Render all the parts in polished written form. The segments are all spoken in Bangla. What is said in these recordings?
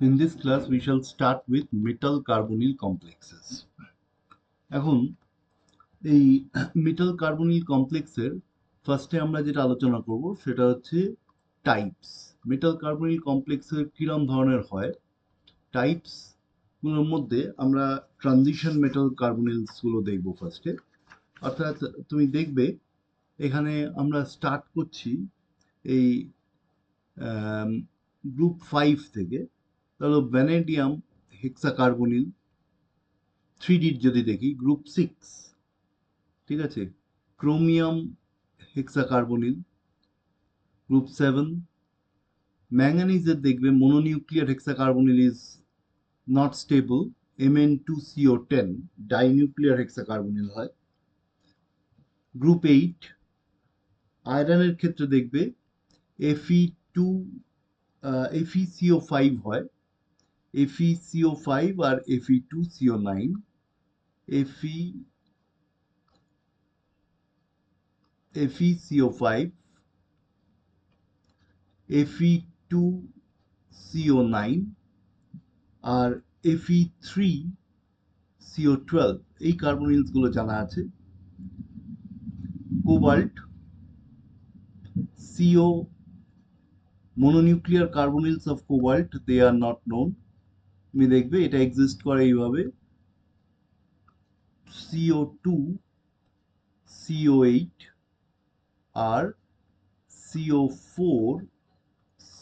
In this class, we shall start with metal carbonyl complexes. এখন এই মেটাল কার্বনিল কমপ্লেক্সের ফার্স্টে আমরা যেটা আলোচনা করব সেটা হচ্ছে টাইপস। মেটাল কার্বনিল কমপ্লেক্সের কিরম ধরনের হয়, টাইপস গুলোর মধ্যে আমরা ট্রানজিশন মেটাল কার্বনিলস গুলো দেখব ফার্স্টে। অর্থাৎ তুমি দেখবে এখানে আমরা স্টার্ট করছি এই গ্রুপ 5 থেকে। তাহলে ভ্যানেডিয়াম হেক্সাকার্বনিল 3D যদি দেখি গ্রুপ 6, ঠিক আছে। Chromium হেক্সাকার্বনিল group 7। ম্যাঙ্গানিজের দেখবে mononuclear hexacarbonyl is not stable, Mn2CO10 dinuclear hexacarbonyl হয় গ্রুপ 8। আয়রনের ক্ষেত্রে দেখবে FeCO5 হয়, FeCO5 আর Fe2CO9। FeCO5, Fe2CO9 আর Fe3CO12 এই কার্বনিলস গুলো জানা আছে। Cobalt CO mononuclear carbonyls of cobalt, they are not known। তুমি দেখবে এটা এক্সিস্ট করে এইভাবে CO2 CO8 আর CO4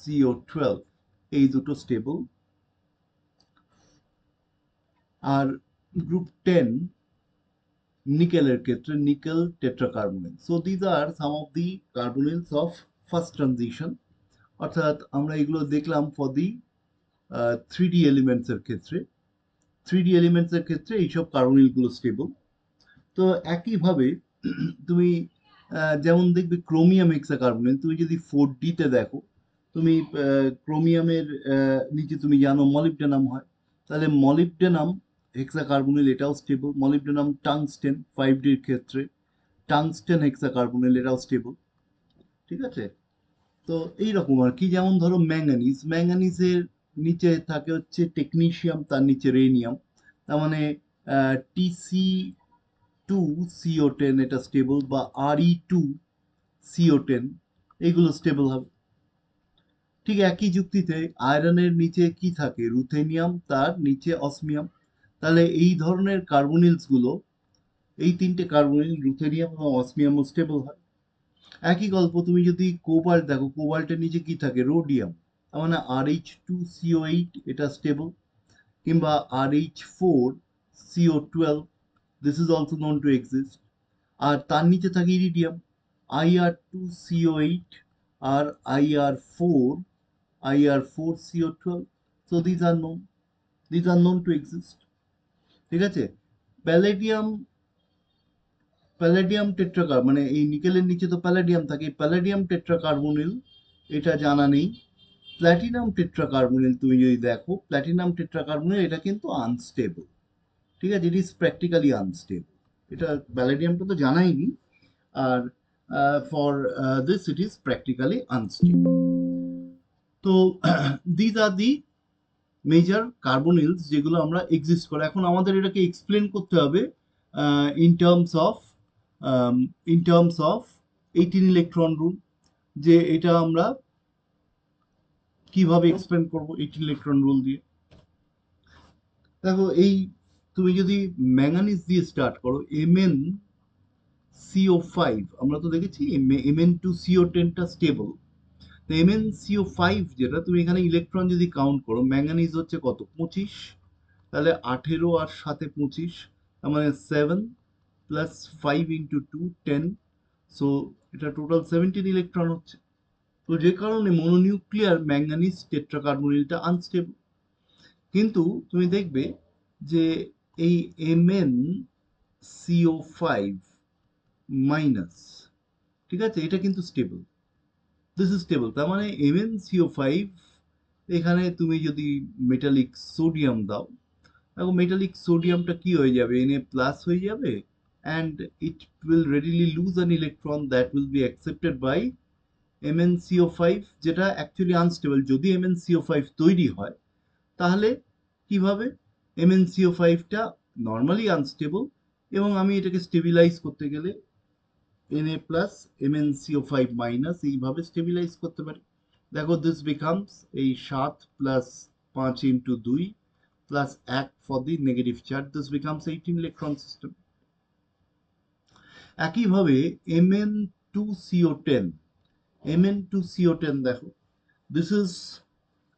CO12 এই দুটো স্টেবল। আর গ্রুপ 10 নিকেলের ক্ষেত্রে nickel tetracarbonyl. So these are some of the carbonyls of first transition. অর্থাৎ আমরা এগুলো দেখলাম ফর দি 3D এলিমেন্টস এর ক্ষেত্রে। 3D এলিমেন্টস এর ক্ষেত্রে এইসব কার্বনিল গুলো স্টেবল। তো একইভাবে তুমি যেমন দেখবে ক্রোমিয়াম হেক্সাকার্বনিল, তুমি যদি 4D তে দেখো, তুমি ক্রোমিয়ামের নিচে তুমি জানো মলিবডেনাম হয়, তাহলে মলিবডেনাম হেক্সাকার্বনিল এটাও স্টেবল। মলিবডেনাম টাংস্টেন 5D এর ক্ষেত্রে টাংস্টেন হেক্সাকার্বনিল এটাও স্টেবল, ঠিক আছে। তো এইরকম আর কি, যেমন ধরো ম্যাঙ্গানিজের নিচে থাকে হচ্ছে টেকনিশিয়াম, তার নিচে রেনিয়াম, তার মানে Tc2CO10 এটা স্টেবল, বা Re2CO10 এগুলো স্টেবল হবে। ঠিক একই যুক্তিতে আয়রনের নিচে কি থাকে, রুথেনিয়াম, তার নিচে অসমিয়াম। তাহলে এই ধরনের কার্বনিলস গুলো, এই তিনটে কার্বনিল রুথেনিয়াম এবং অসমিয়ামও স্টেবল হয়। একই গল্প তুমি যদি কোবাল্ট দেখো, কোবাল্টের নিচে কি থাকে, রোডিয়াম, তার মানে Rh2CO8 এটা স্টেবল, কিংবা Rh4CO12, this is also known to exist। আর তার নিচে থাকে ইরিডিয়াম, Ir2CO8 আর Ir4CO12। so these are known to exist, ঠিক আছে। প্যালেডিয়াম প্যালেডিয়াম টেট্রাকার্ব মানে এই নিকেলের নিচে তো প্যালেডিয়াম থাকে, প্যালেডিয়াম টেট্রাকার্বনিল এটা জানা নেই। প্ল্যাটিনাম টেট্রাকার্বনিল তুমি যদি দেখো, প্ল্যাটিনাম টেট্রাকার্বনিল এটা কিন্তু আনস্টেবল, ঠিক আছে, ইট ইজ প্র্যাকটিক্যালি আনস্টেবল। এটা প্যালেডিয়ামটা তো জানাই নি। আর for this it is practically unstable. তো these are the major carbonyls যেগুলো আমরা এক্সিস্ট করে। এখন আমাদের এটাকে এক্সপ্লেন করতে হবে in terms of in terms of 18 electron rule, যে এটা আমরা কিভাবে এক্সপ্লেন করব 18 ইলেকট্রন রুল দিয়ে। দেখো এই তুমি যদি ম্যাঙ্গানিজ দিয়ে স্টার্ট করো, MnCO5, আমরা তো দেখেছি Mn2CO10 টা স্টেবল। তো MnCO5 যেটা, তুমি এখানে ইলেকট্রন যদি কাউন্ট করো, ম্যাঙ্গানিজ হচ্ছে কত, 25, তাহলে 18 আর 7 25, তার মানে 7 প্লাস 5 ইন্টু 2 10, সো এটা টোটাল 17 ইলেকট্রন হচ্ছে। তো যে কারণে মনোনিউক্লিয়ার ম্যাঙ্গানিজ টেট্রাকার্বনিলটা আনস্টেবল। কিন্তু তুমি দেখবে যে এই MnCO5 মাইনাস, ঠিক আছে, এটা কিন্তু স্টেবল, দিস ইজ স্টেবল। তার মানে MnCO5 এখানে তুমি যদি মেটালিক সোডিয়াম দাও, দেখো মেটালিক সোডিয়ামটা কি হয়ে যাবে, Na প্লাস হয়ে যাবে, and it will readily lose an electron that will be accepted by MnCO5, যেটা অ্যাকচুয়ালি আনস্টেবল। যদি MnCO5 তৈরি হয়, তাহলে কিভাবে MnCO5টা নর্মালি আনস্টেবল, এবং আমি এটাকে স্টেবিলাইজ করতে গেলে Na প্লাস MnCO5 মাইনাস এইভাবে স্টেবিলাইজ করতে পারি। দেখো দিস বিকামস এই 7 plus 5 into 2 plus 1 for the negative charge, this becomes 18 electron system. একইভাবে Mn2CO10, Mn2CO10 দেখো, দিস ইজ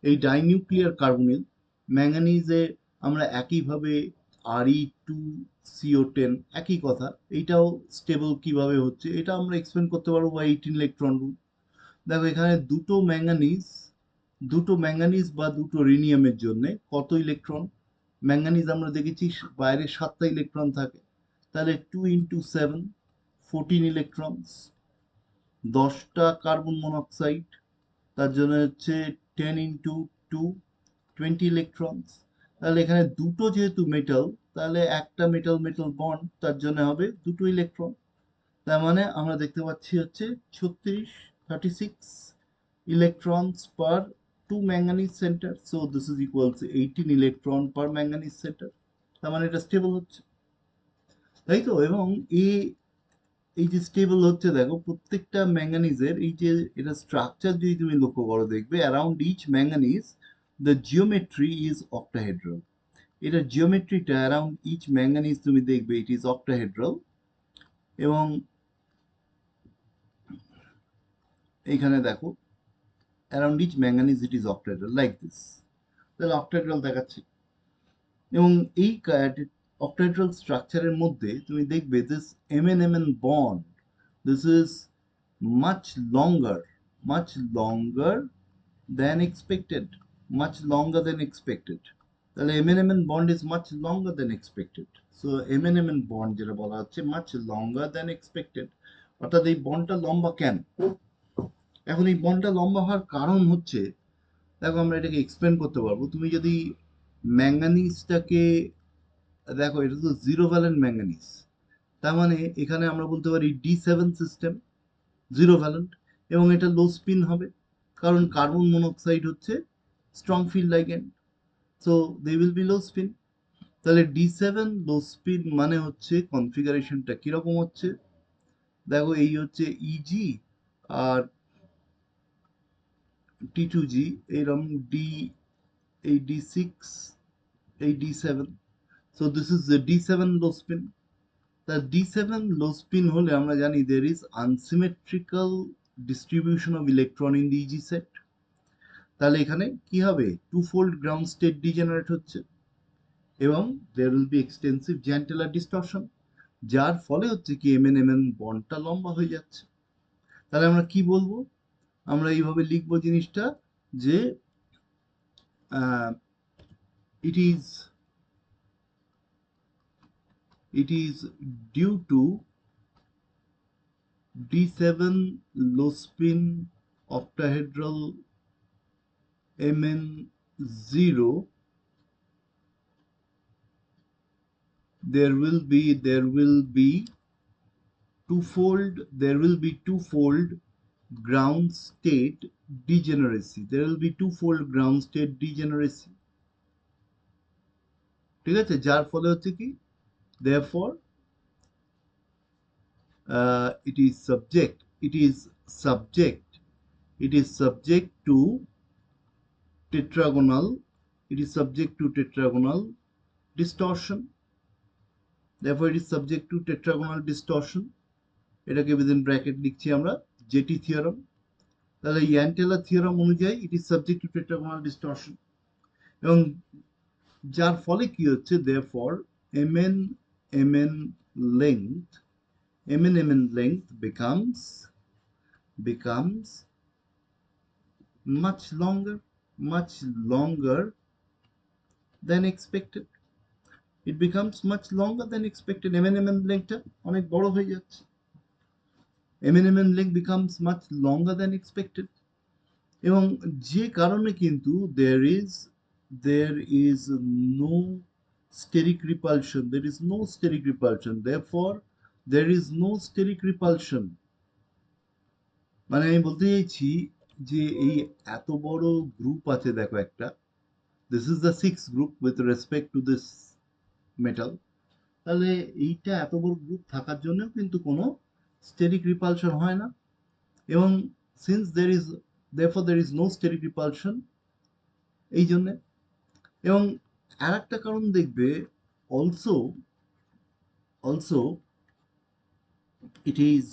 এই ডাইনিউক্লিয়ার কার্বনিল। ম্যাঙ্গানিজে আমরা একইভাবে Re2CO10 একই কথা, এইটাও স্টেবল কিভাবে হচ্ছে এটা আমরা এক্সপ্লেন করতে পারবো বা 18 ইলেকট্রন রুল। দেখো এখানে দুটো ম্যাঙ্গানিজ বা দুটো রিনিয়ামের জন্য কত ইলেকট্রন? ম্যাঙ্গানিজ আমরা দেখেছি বাইরে 7টা ইলেকট্রন থাকে, তাহলে 2 ইন্টু 7 14 ইলেকট্রনস। 10টা কার্বন মনোক্সাইড, তার জন্য হচ্ছে 10 ইন্টু 2 20 ইলেকট্রনস। তাহলে এখানে দুটো যেহেতু মেটাল, তাহলে একটা মেটাল মেটাল বন্ড, তার জন্য হবে দুটো ইলেকট্রন। তার মানে আমরা দেখতে পাচ্ছি হচ্ছে 36 electrons per 2 manganese center, so this is equal to 18 electron per manganese center। তার মানে এটা স্টেবল হচ্ছে, তাই তো? এবং এই যে স্টেবল হচ্ছে, দেখো প্রত্যেকটা ম্যাঙ্গানিজের এই যে এটা স্ট্রাকচার যদি তুমি লক্ষ্য করো, দেখবে around each manganese the geometry is octahedral. এটার জিওমেট্রিটা অ্যারাউন্ড ইচ ম্যাঙ্গানিজ তুমি দেখবে ইট ইজ অক্টাহেড্রাল, এবং এইখানে দেখো around each manganese it is octahedral like this, তাহলে অক্টাহেড্রাল দেখাচ্ছে। এবং এই অক্টাহেড্রাল স্ট্রাকচারের মধ্যে তুমি দেখবে this MnMn bond, this is much longer, much longer than expected, much longer than expected। তাহলে MnMn bond is much longer than expected, so MnMn bond যেটা বলা হচ্ছে much longer than expected, অর্থাৎ এই বন্ডটা লম্বা কেন? এখন এই বন্ডটা লম্বা হওয়ার কারণ হচ্ছে, দেখো আমরা এটাকে এক্সপ্লেন করতে পারবো। তুমি যদি ম্যাঙ্গানিজটাকে দেখো, এটা তো জিরো ভ্যালেন্ট ম্যাঙ্গানিজ, তার মানে এখানে আমরা বলতে পারি D7 সিস্টেম, জিরো ভ্যালেন্ট, এবং এটা লো স্পিন হবে কারণ কার্বন মনোক্সাইড হচ্ছে strong field ligand, so they will be low spin. তাহলে D7 লো স্পিন মানে হচ্ছে কনফিগারেশনটা কিরকম হচ্ছে, দেখো এই হচ্ছে ইজি আর T2G, এইরকম এই D6, এই D7, so this is D7 low spin. তা D7 লো স্পিন হলে আমরা জানি there is unsymmetrical distribution of electron in the EG set। তাহলে এখানে কি হবে, two fold ground state degenerate হচ্ছে, এবং there will be extensive jantellar distortion, যার ফলে হচ্ছে কি MnMn বন্ডটা লম্বা হয়ে যাচ্ছে। তাহলে আমরা কি বলবো, আমরা এইভাবে লিখবো জিনিসটা যে it is due to D7 low spin octahedral Mn0, there will be twofold ground state degeneracy, ঠিক আছে? যার ফলে হচ্ছে কি, therefore it is subject to tetragonal distortion, এটাকে within bracket লিখছি আমরা জেটি থিওরাম। তাহলে ইয়ান্টেলার থিওরাম অনুযায়ী it is subject to tetragonal distortion, এবং যার ফলে কি হচ্ছে, therefore MnMn length becomes much longer than expected। It becomes much longer than expected, MnMn lengthটা অনেক বড় হয়ে যাচ্ছে, MnMn length becomes much longer than expected, এবং যে কারণে কিন্তু there is no steric repulsion, therefore there is no steric repulsion। মানে আমি বলতে চাইছি যে এই এত বড় গ্রুপ আছে, দেখো একটা this is the six group with respect to this metal. তাহলে এইটা এত বড় গ্রুপ থাকার জন্য কিন্তু কোনো স্টেরিক রিপালশন হয় না, এবং since there is no steric repulsion এই জন্যে। এবং আর একটা কারণ দেখবে, also also it is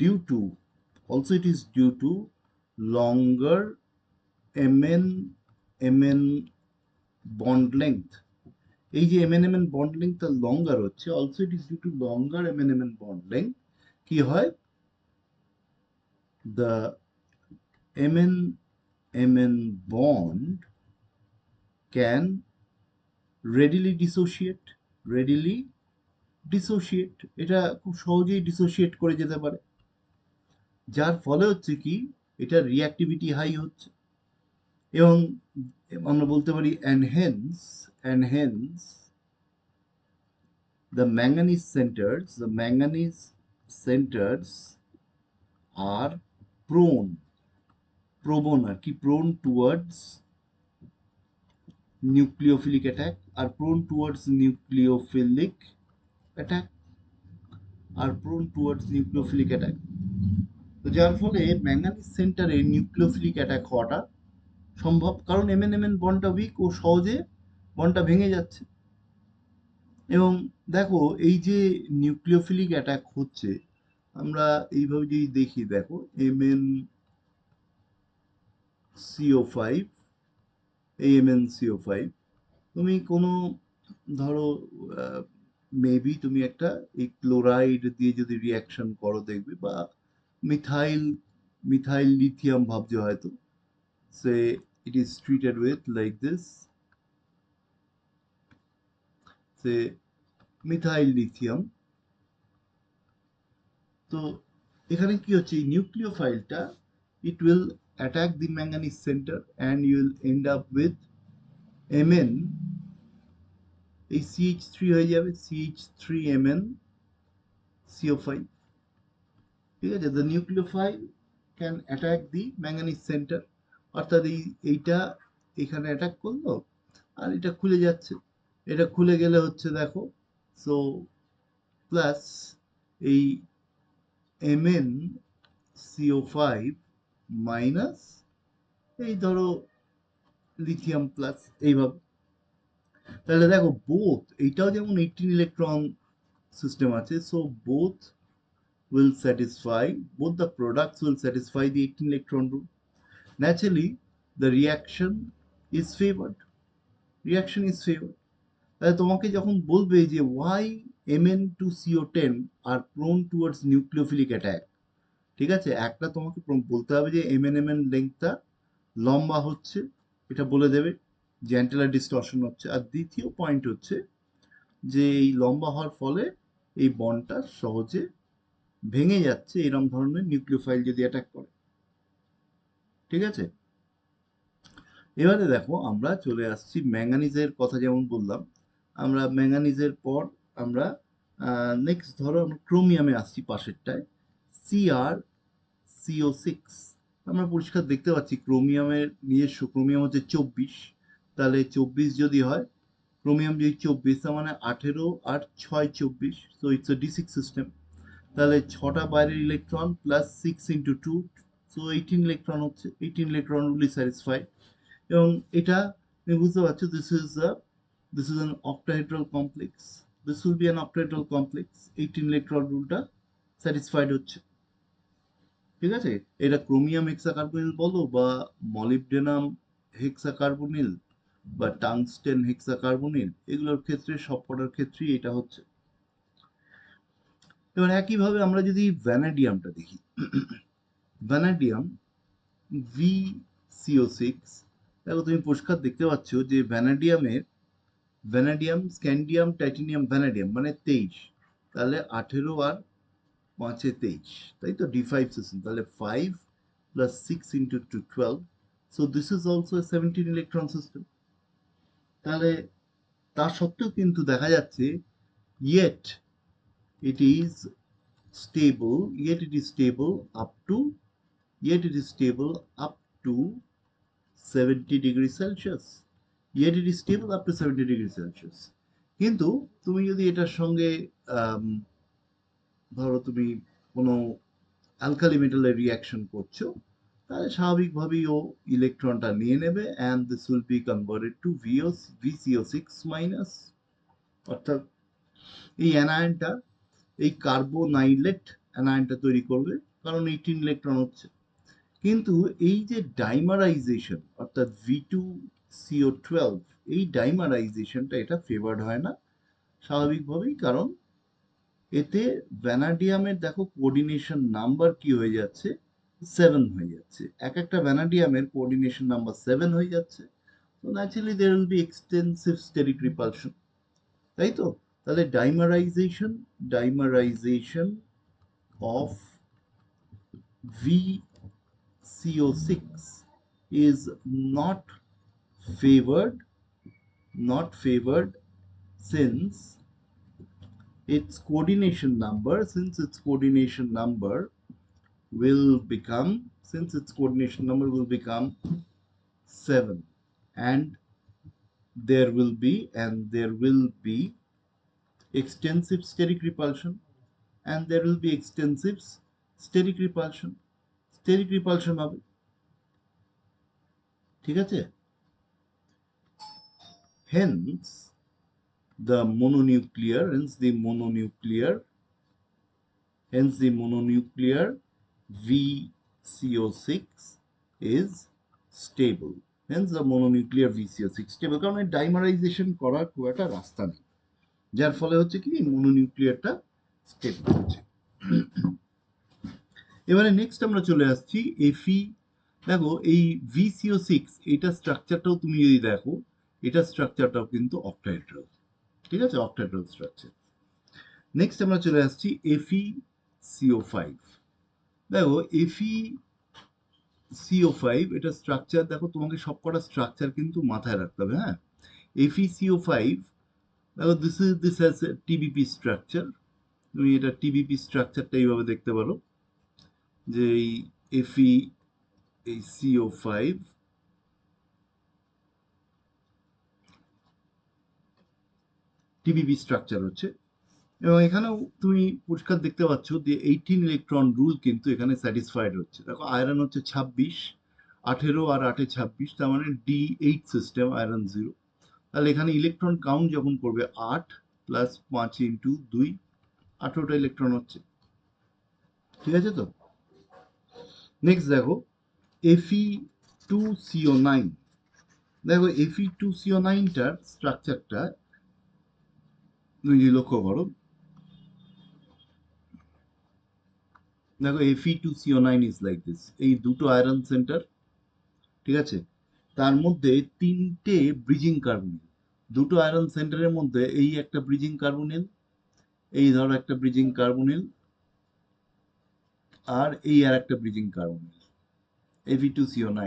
due to it is due to longer mn bond length। এই যে mn bond length লঙ্গার হচ্ছে, also it is due to longer mn bond length। কি হয়, the mn bond can readily dissociate, এটা খুব সহজেই ডিসোসিয়েট করে যেতে পারে, যার ফলে হচ্ছে কি এটা রিঅ্যাক্টিভিটি হাই হচ্ছে, এবং আমরা বলতে পারি and hence the manganese centers are prone আর কি prone towards nucleophilic attack, are prone towards nucleophilic attack, তো যার ফলে ম্যাঙ্গানিজ সেন্টারে নিউক্লিওফিলিক অ্যাটাক হওয়াটা সম্ভব, কারণ এমএনএমএন বন্ডটা উইক ও সহজে বন্ডটা ভেঙে যাচ্ছে। এবং দেখো এই যে নিউক্লিওফিলিক অ্যাটাক হচ্ছে, আমরা এইভাবে যদি দেখি, দেখো MnCO5, এই MnCO5 তুমি কোনো ধরো মেবি তুমি একটা এই ক্লোরাইড দিয়ে যদি রিয়াকশন করো দেখবে, বা মিথাইল মিথাইল লিথিয়াম ভাবছো হয়তো, say it is treated with like this, say methyl lithium. তো এখানে কি হচ্ছে, এই নিউক্লিওফাইলটা it will attack the manganese center and you will end up with Mn, এই CH3 হয়ে যাবে CH3MnCO5। ঠিক আছে, the nucleophile can attack the manganese center, অর্থাৎ এইটা এখানে অ্যাটাক করলো আর এটা খুলে যাচ্ছে, এটা খুলে গেলে হচ্ছে দেখো, সো প্লাস এই MnCO5 মাইনাস এই ধরো লিথিয়াম প্লাস, এইভাবে। তাহলে দেখো বোথ, এইটাও যেমন 18 ইলেকট্রন সিস্টেম আছে, so will satisfy both the products will satisfy the 18 electron rule. Naturally the reaction is favored। তাহলে তোমাকে যখন বলবে যে why Mn2CO10 are prone towards nucleophilic attack, ঠিক আছে, একটা তোমাকে বলতে হবে যে MnMn লেংথটা লম্বা হচ্ছে, এটা বলে দেবে যে অ্যান্টেলার ডিস্টরশন হচ্ছে, আর দ্বিতীয় পয়েন্ট হচ্ছে যে এই লম্বা হওয়ার ফলে এই বন্ডটা সহজে ভেঙে যাচ্ছে এরকম ধরনের নিউক্লিওফাইল যদি অ্যাটাক করে। ঠিক আছে, এবারে দেখো আমরা চলে আসছি ম্যাঙ্গানিজের কথা, যেমন বললাম আমরা ম্যাঙ্গানিজের পর আমরা নেক্সট ধরো আমরা ক্রোমিয়ামে আসছি পাশেরটায়, CrCO6। আমরা পরিষ্কার দেখতে পাচ্ছি ক্রোমিয়ামের নিজস্ব ক্রোমিয়াম হচ্ছে 24, তাহলে 24 যদি হয়, ক্রোমিয়াম যদি 24, তার মানে 18 আর 6 24, so it's a D6 system. তাহলে 6টা বাইরের electron plus 6 into 2, so 18 electron হচ্ছে, 18 ইলেকট্রন উইল স্যাটিসফাই। এবং এটা তুমি বুঝতে পারছো, this is an octahedral complex, this will be an octahedral complex, 18 electron রুলটা স্যাটিসফাইড হচ্ছে। ঠিক আছে, এটা ক্রোমিয়াম হেক্সাকার্বনিল বলো বা মলিবডেনাম হেক্সাকার্বনিল বা টাংস্টেন হেক্সাকার্বনিল, এগুলোর ক্ষেত্রে সবকটার ক্ষেত্রেই এটা হচ্ছে। এবার একইভাবে আমরা যদি ভ্যানাডিয়ামটা দেখি, ভ্যানাডিয়াম VCO6, দেখো তুমি পরিষ্কার দেখতে পাচ্ছ যে ভ্যানাডিয়াম স্ক্যান্ডিয়াম টাইটেনিয়াম ভ্যানাডিয়াম মানে 23, তাহলে 18 আর 5-এ 23, তাই তো D5 সিস্টেম, তাহলে 5 plus 6 into 2 12, so this is also a 17 electron system। তাহলে তার সত্ত্বেও কিন্তু দেখা যাচ্ছে yet it is stable up to 70 degrees Celsius। yet it is stable up to 70 degree Celsius. কিন্তু তুমি যদি এটার সঙ্গে ধরো তুমি কোনো অ্যালকালি মেটালের রিয়াকশন করছো, তাহলে স্বাভাবিকভাবেই ও ইলেকট্রনটা নিয়ে নেবে and this will be converted to VCO6 minus, অর্থাৎ এই অ্যানায়নটা এই কার্বোনাইলেট অ্যানায়নটা তৈরি করবে, কারণ 18 ইলেকট্রন হচ্ছে। কিন্তু এই যে ডাইমারাইজেশন অর্থাৎ V2CO12, এই ডাইমারাইজেশনটা এটা ফেভার্ড হয় না স্বাভাবিকভাবেই, কারণ এতে ভ্যানাডিয়ামের দেখো কোঅর্ডিনেশন নাম্বার কি হয়ে যাচ্ছে, 7 হয়ে যাচ্ছে। এক একটা ভ্যানাডিয়ামের কোঅর্ডিনেশন নাম্বার 7 হয়ে যাচ্ছে। তো naturally there will be extensive steric repulsion, তাই তো? তাহলে dimerization of VCO6 is favored not favored since its coordination number will become 7, and there will be extensive steric repulsion, হবে, ঠিক আছে? hence the mononuclear VCO6 is stable. কারণ ডাইমারাইজেশন করার খুব একটা রাস্তা নেই, যার ফলে হচ্ছে কি মনোনিউক্লিয়ারটা স্টেবল হচ্ছে। এবারে নেক্সট আমরা চলে আসছি এফি। দেখো এই VCO6 এটা স্ট্রাকচারটাও তুমি যদি দেখো, এটা স্ট্রাকচারটাও কিন্তু অক্টাহেড্রাল, ঠিক আছে? Octahedral structure. নেক্সট আমরা চলে আসছি FeCO5। দেখো FeCO5 এটা স্ট্রাকচার, দেখো তোমাকে সবকটা স্ট্রাকচার কিন্তু মাথায় রাখতে হবে, হ্যাঁ? FeCO5, দেখো দিস হ্যাজ TBP স্ট্রাকচার। তুমি এটা TBP স্ট্রাকচারটা এইভাবে দেখতে পারো যে এই CO5 TBP স্ট্রাকচার হচ্ছে, এবং এখানেও তুমি পরিষ্কার দেখতে পাচ্ছ যে 18 ইলেকট্রন রুল কিন্তু এখানে স্যাটিসফাইড হচ্ছে। দেখো আয়রন হচ্ছে 26, 18 আর 8 26, তার মানে D8 সিস্টেম, আয়রন 0। তাহলে এখানে ইলেকট্রন কাউন্ট যখন করবে 8 প্লাস 5 ইন্টু 2, 18টা ইলেকট্রন হচ্ছে, ঠিক আছে তো? নেক্সট দেখো Fe2CO9। দেখো Fe2CO9টার স্ট্রাকচারটা তুমি যদি লক্ষ্য করো, দেখো Fe2CO9 ইজ লাইক দিস। এই দুটো আয়রন সেন্টার, ঠিক আছে? তার মধ্যে তিনটে ব্রিজিং কার্বনিল, দুটো আয়রন সেন্টারের মধ্যে এই একটা ব্রিজিং কার্বনিল, এই ধরো একটা ব্রিজিং কার্বনিল, আর এই আর একটা ব্রিজিং কার্বনিল, Fe2CO9।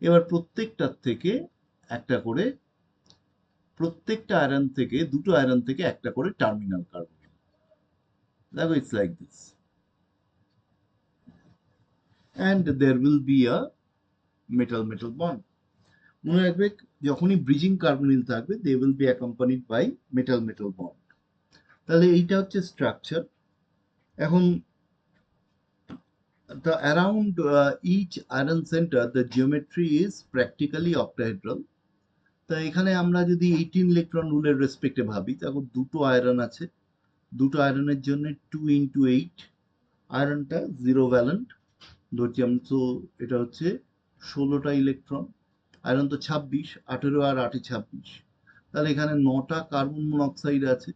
এবার প্রত্যেকটার থেকে একটা করে, প্রত্যেকটা আয়রন থেকে, দুটো আয়রন থেকে একটা করে টার্মিনাল কার্বনিল। দেখো it's like this, and there will be a metal metal bond. মনে রাখবে যখনই ব্রিজিং কার্বনিল থাকবে they will be accompanied by metal metal bond. তাহলে এইটা হচ্ছে স্ট্রাকচার। এখন the around each iron center the geometry is practically octahedral. তা এখানে আমরা যদি 18 ইলেকট্রন রুলের রেসপেক্টে ভাবি, তখন দুটো আয়রন আছে, দুটো আয়রনের জন্য 2 into 8, আয়রনটা 0 ভ্যালেন্ট ধরছি আমি, তো এটা হচ্ছে 16টা ইলেকট্রন। আয়রন তো 26, 18 আর 8 26, তাহলে এখানে 9টা কার্বন মনোক্সাইড আছে।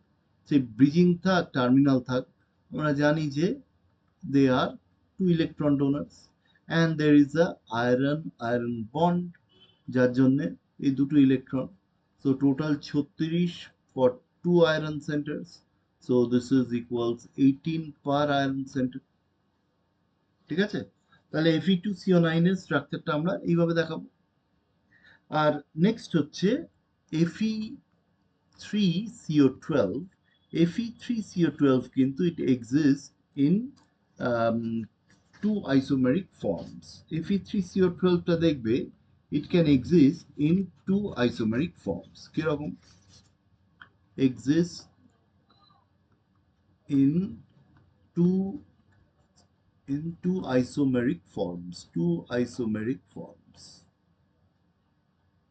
সেই ব্রিজিং থাক টার্মিনাল থাক, আমরা জানি যে they are 2 electron donors and there is a iron iron bond, যার জন্য এই দুটো electron. So total 36 for 2 iron centres, so this is equals 18 per iron centre, ঠিক আছে? তাহলে Fe2CO9 এর স্ট্রাকচারটা আমরা এইভাবে দেখাবো। আর নেক্সট হচ্ছে Fe3CO12। Fe3CO12 কিন্তু it exists in two isomeric forms. Fe3CO12টা দেখবে it can exist in two isomeric forms. কিরকম? Exist in two isomeric forms. Two isomeric forms.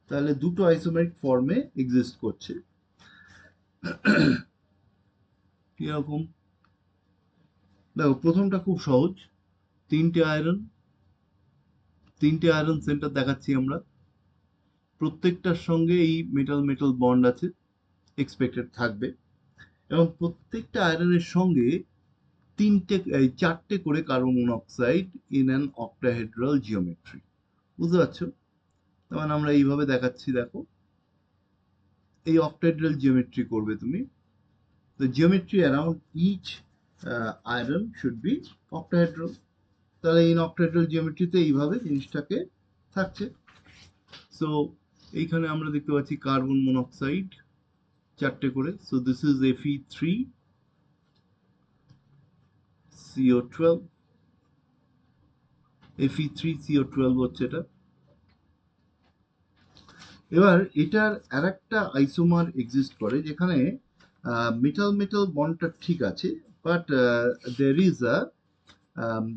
তাহলে দুটো আইসোমেরিক ফর্মে এক্সিস্ট করছে। কিরকম? দেখো প্রথমটা খুব সহজ, তিনটে আয়রন সেন্টার দেখাচ্ছি আমরা, প্রত্যেকটার সঙ্গে এই মেটাল মেটাল বন্ড আছে, এক্সপেক্টেড থাকবে, এবং প্রত্যেকটা আয়রনের সঙ্গে চারটে করে carbon monoxide in an octahedral geometry. বুঝতে পারছো? তখন আমরা এইভাবে দেখাচ্ছি, দেখো এই অক্টাহেড্রাল জিওমেট্রি করবে তুমি। The geometry around each iron should be octahedral. তাহলে এই octahedral জিওমেট্রিতে এইভাবে জিনিসটাকে থাকছে। সো এইখানে আমরা দেখতে পাচ্ছি কার্বন মনোক্সাইড চারটে করে। So this is Fe3CO12, Fe3CO12 হচ্ছে এটা। এবার এটার আরেকটা আইসোমার এক্সিস্ট করে যেখানে মেটাল মেটাল বন্ডটা ঠিক আছে, but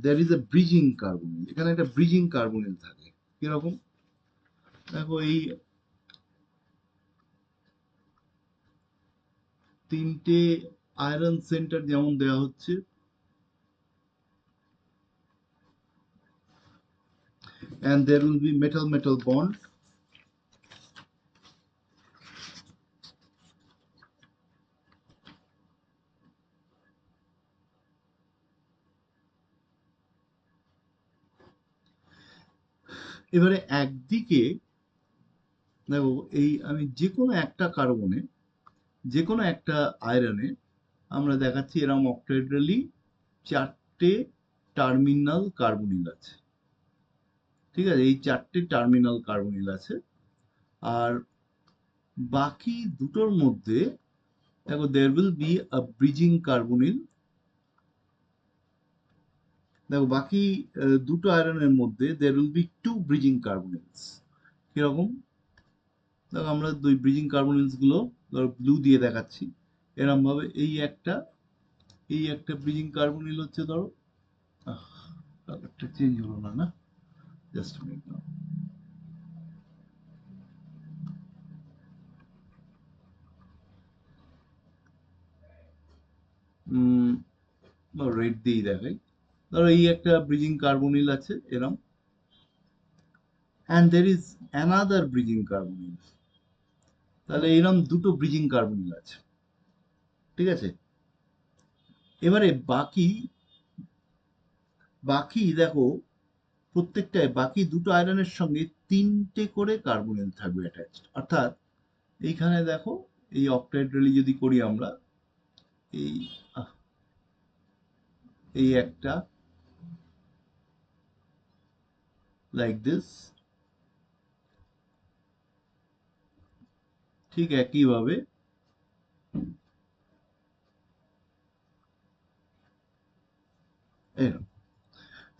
there is a bridging carbonyl. এখানে একটা ব্রিজিং কার্বনিল থাকে। কিরকম? দেখো এই তিনটে আয়রন সেন্টার যেমন দেওয়া হচ্ছে, and there will be metal metal bond. এবারে একদিকে দেখো এই আমি যে কোনো একটা কার্বনে, যে কোনো একটা আয়রনে আমরা দেখাচ্ছি এরকম অক্টাহেড্রালি চারটে টার্মিনাল কার্বনিল আছে। ঠিক আছে, এই চারটে টার্মিনাল কার্বনিল আছে। আর বাকি দুটোর মধ্যে দেখো there will be a bridging carbonyl. দেখো বাকি দুটো আয়রনের মধ্যে there will be two bridging carbonyls. কিরকম? দেখো আমরা দুই ব্রিজিং কার্বনিলস গুলো ধরো ব্লু দিয়ে দেখাচ্ছি এরকম ভাবে। এই একটা ব্রিজিং কার্বনিল হচ্ছে, ধরো কালারটা চেঞ্জ হলো না, জাস্ট মিনিট নাও। রেড দিয়েই দেখাই। ধরো এই একটা ব্রিজিং কার্বনিল আছে এরকম, and there is another bridging carbonyl. তাহলে এরকম দুটো ব্রিজিং কার্বনিল আছে। ঠিক আছে, এবারে বাকি দেখো প্রত্যেকটায় বাকি দুটো আয়রনের সঙ্গে তিনটে করে কার্বনিল থাকবে অ্যাটাচড। অর্থাৎ এইখানে দেখো এই অক্টাহেড্রালি যদি করি আমরা, এই একটা লাইক দিস, ঠিক একইভাবে এরকম।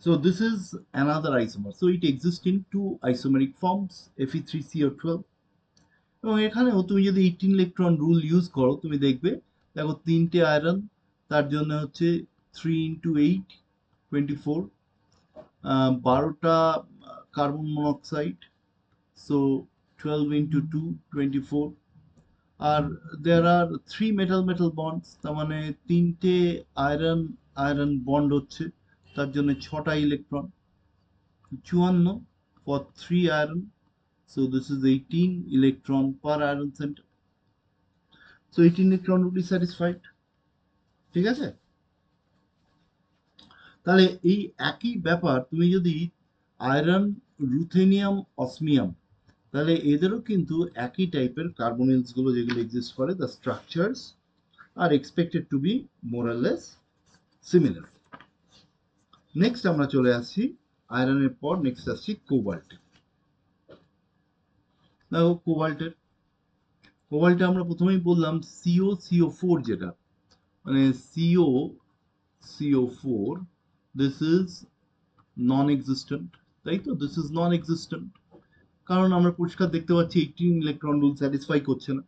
So this is another isomer. So it exists in two isomeric forms, Fe3CO12. এবং এখানেও তুমি যদি 18 ইলেকট্রন রুল ইউজ করো, তুমি দেখবে দেখো তিনটে আয়রন, তার জন্য হচ্ছে 3 into 8 24, 12টা কার্বন মনোক্সাইড, সো 12 into 2 24, আর there are 3 metal metal bonds, তার মানে তিনটে আয়রন আয়রন বন্ড হচ্ছে, তার জন্য 6টা electron, 54 for 3 iron. So this is 18 electron per iron center. So 18 electron would be satisfied. ঠিক আছে? তাহলে এই একই ব্যাপার তুমি যদি আয়রন, রুথেনিয়াম, অসমিয়াম, তাহলে এদেরও কিন্তু একই টাইপের কার্বনিলস গুলো যেগুলো এক্সিস্ট করে, the structures are expected to be more or less similar. Next আমরা চলে আসছি আয়রনের পর, নেক্সট আসছি কোবাল্ট। দেখো কোবাল্টে আমরা প্রথমেই বললাম CO4, যেটা মানে CO4, this is non existent, তাই তো, this is non existent. কারণ আমরা পরিষ্কার দেখতে পাচ্ছি 18 ইলেকট্রন রুল স্যাটিসফাই করছে না,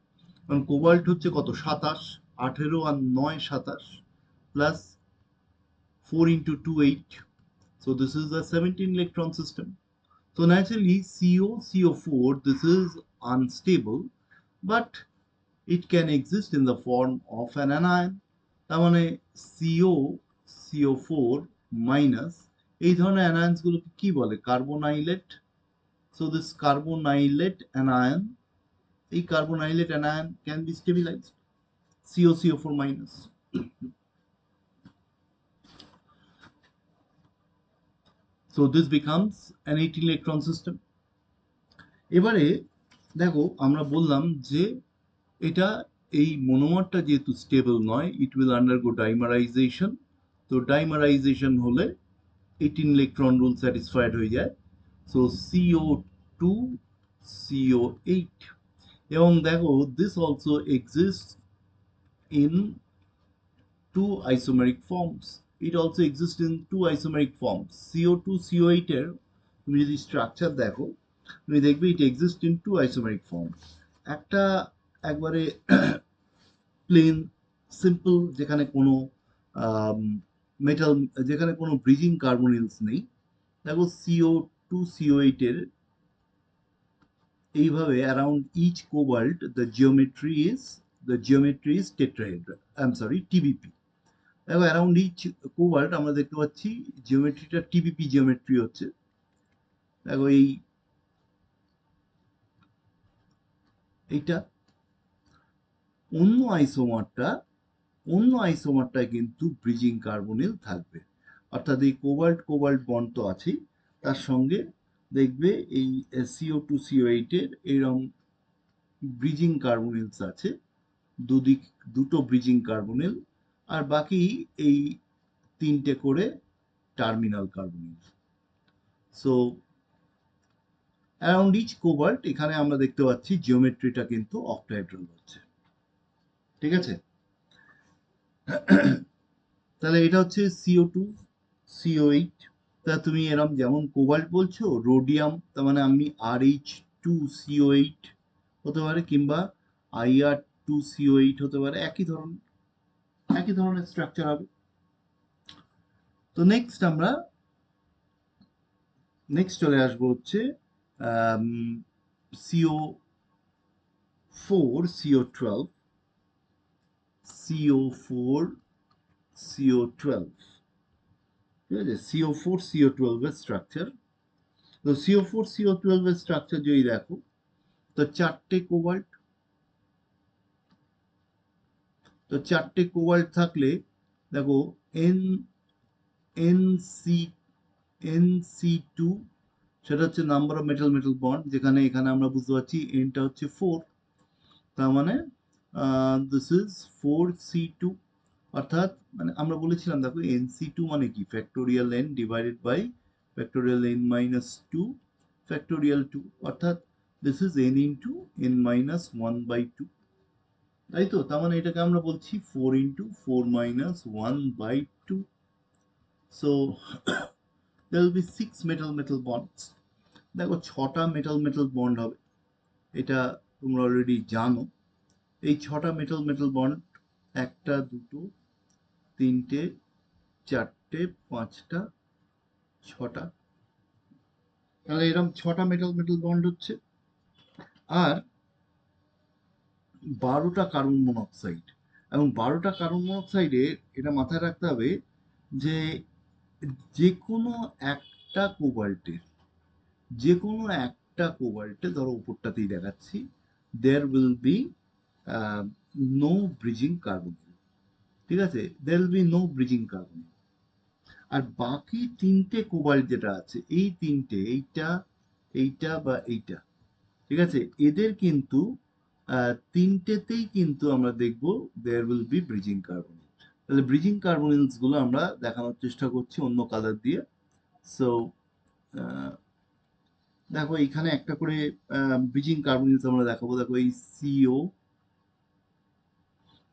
কারণ কোবাল্ট হচ্ছে কত 27, 18 আর 9 27 plus 4 into 2 8, so this is a 17 electron system. So naturally CO4 this is unstable, but it can exist in the form of an anion. তার মানে CO4 মাইনাস এই ধরনের অ্যানায়ন্স গুলোকে কি বলে কার্বোনাইলেট। So this carbonylate anion, a carbonylate anion can be stabilized. CO4 minus. So this becomes an 18 electron system. এবারে দেখো আমরা বললাম যে এটা এই মনোমারটা যেহেতু স্টেবল নয়, ইট উইল আন্ডারগো ডাইমারাইজেশন। তো ডাইমারাইজেশন হলে 18 ইলেকট্রন রুল স্যাটিসফাইড হয়ে যায়। সো CO2 CO8, এবং দেখো this also exist in two isomeric forms. It also exists in two isomeric forms. CO2 CO8 এর তুমি যদি স্ট্রাকচার দেখো তুমি দেখবে it exists in two isomeric forms. একটা একবারে প্লেন সিম্পল যেখানে কোনো মেটাল, যেখানে কোনো ব্রিজিং কার্বনিলস নেই। দেখো CO2 CO8 এর এইভাবে around each cobalt the geometry is tetrahedral, I'm sorry TBP। দেখো অ্যারাউন্ড ইচ কোবাল্ট আমরা দেখতে পাচ্ছি জিওমেট্রিটা টিবিপি জিওমেট্রি হচ্ছে। দেখো এইটা অন্য আইসোমারটা কিন্তু ব্রিজিং কার্বনিল থাকবে, অর্থাৎ এই কোবাল্ট কোবাল্ট বন্ড তো আছেই, তার সঙ্গে দেখবে এই CO2 CO8 এর এরকম ব্রিজিং কার্বনিলস আছে, দুটো ব্রিজিং কার্বনিল, আর বাকি এই তিনটে করে terminal carbonyl. So around each cobalt এখানে আমরা দেখতে পাচ্ছি জিওমেট্রিটা কিন্তু অক্টাহেড্রাল হচ্ছে। ঠিক আছে, তাহলে এটা হচ্ছে CO2 CO8। তা তুমি এরম যেমন কোবাল্ট বলছো রোডিয়াম, তার মানে আমি RH2CO8 হতে পারে, কিংবা IR2CO8 হতে পারে, একই ধরনের স্ট্রাকচার হবে। তো নেক্সট চলে আসবো হচ্ছে CO4 CO12 CO4 CO12, ঠিক আছে, CO4 CO12 এর স্ট্রাকচার। তো CO4 CO12 এর স্ট্রাকচার যদি দেখো তো চারটে কোবাল্ট থাকলে দেখো N NC NC2 সেটা হচ্ছে number of metal metal bond, যেখানে এখানে আমরা বুঝতে পারছি এনটা হচ্ছে 4, তার মানে দিস ইজ 4C2, অর্থাৎ মানে আমরা বলেছিলাম দেখো NC2 মানে কি factorial n divided by factorial n minus 2 factorial 2, অর্থাৎ this is n into n minus 1/2, তাই তো। তার মানে এটাকে আমরা বলছি 4 into 4 minus 1/2। So there will be 6 metal metal bonds। দেখো 6টা মেটাল মেটাল বন্ড হবে, এটা তোমরা অলরেডি জানো। এই 6টা মেটাল মেটাল বন্ড, একটা দুটো তিনটে চারটে পাঁচটা ছটা, তাহলে এরকম 6টা মেটাল মেটাল বন্ড হচ্ছে, আর 12টা কার্বন মনোক্সাইড। এবং 12টা কার্বন মনোক্সাইডে এটা মাথায় রাখতে হবে যে যে কোনো একটা কোবাল্টের ধরো উপরটাতেই দেখাচ্ছি there will be no bridging carbon, ঠিক আছে, there will be no bridging carbon। আর বাকি তিনটে কোবাল্ট যেটা আছে এই তিনটে এইটা বা এইটা, ঠিক আছে, এদের কিন্তু তিনটেতেই কিন্তু আমরা দেখব there will be bridging carbon। তাহলে ব্রিজিং কার্বনিলস গুলো আমরা দেখানোর চেষ্টা করছি অন্য কালার দিয়ে। সো দেখো এখানে একটা করে ব্রিজিং কার্বনিলস আমরা দেখাবো। দেখো এই CO,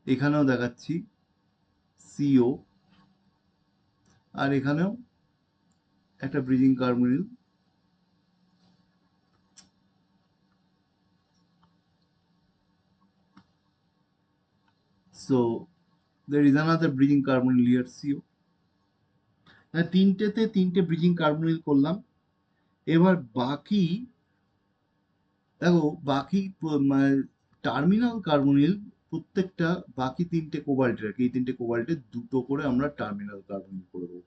এখানেও দেখাচ্ছি CO, আর এখানেও একটা bridging carbonyl. So there is another bridging carbonyl here, CO. তিনটেতে তিনটে ব্রিজিং কার্বনিল করলাম। এবার বাকি দেখো, বাকি টার্মিনাল কার্বনিল প্রত্যেকটা বাকি তিনটে কোবাল্টের, এই তিনটে কোবাল্টের দুটো করে আমরা টার্মিনাল কার্বনিল করে দেবো।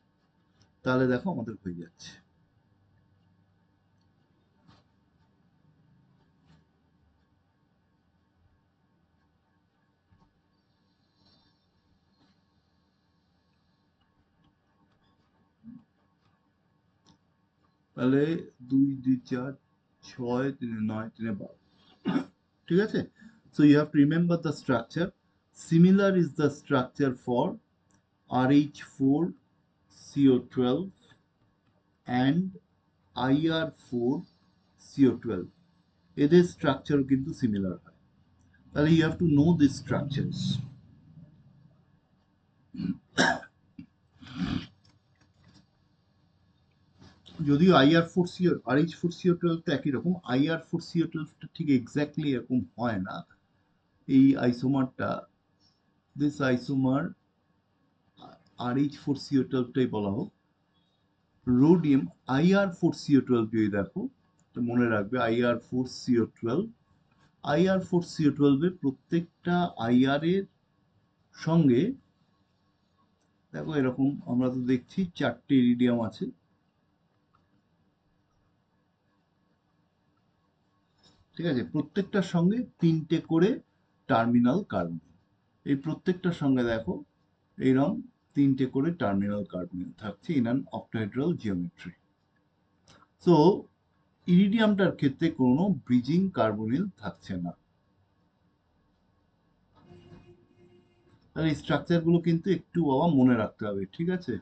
তাহলে দেখো আমাদের হয়ে যাচ্ছে। তাহলে 2 2 4 6 3 9 3 12, ঠিক আছে। So you have to remember the structure. Similar is the structure for RH4 CO12 and IR4 CO12. এদের স্ট্রাকচার কিন্তু সিমিলার হয়। তাহলে you have to know these structures. যদিও RH4CO12 তো একই রকম, IR4CO12 ঠিক এক্স্যাক্টলি এরকম হয় না। এই আইসোমারটা, দিস আইসোমার RH4CO12 টাই বলা হোক। রোডিয়াম IR4CO12 যদি দেখো তো মনে রাখবে IR4CO12 এর প্রত্যেকটা IR এর সঙ্গে দেখো এরকম আমরা তো দেখছি 4টে ইরিডিয়াম আছে। ঠিক আছে, প্রত্যেকটার সঙ্গে 3টে করে টার্মিনাল কার্বন। এই প্রত্যেকটার সঙ্গে দেখো এইরকম 3টে করে টার্মিনাল কার্বন থাকছে in an octahedral geometry. So ইরিডিয়ামটার ক্ষেত্রে কোনো ব্রিজিং কার্বনিল থাকছে না। তাহলে এই স্ট্রাকচারগুলো কিন্তু একটু বাবা মনে রাখতে হবে, ঠিক আছে।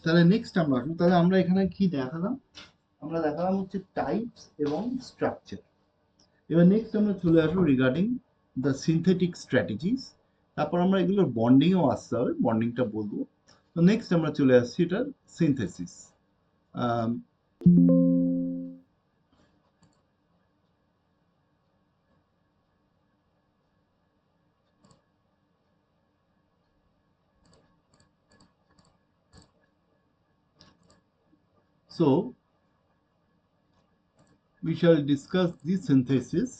তাহলে নেক্সট আমরা আসবো। তাহলে আমরা এখানে কি দেখালাম? আমরা দেখালাম হচ্ছে টাইপস এবং স্ট্রাকচার। এবার নেক্সট আমরা চলে আসবো রিগার্ডিং দ্য সিনথেটিক স্ট্র্যাটেজিস। তারপর আমরা এগুলোর বন্ডিংও আসতে হবে, বন্ডিংটা বলবো। তো নেক্সট আমরা চলে আসছি এটার synthesis. So we shall discuss the synthesis.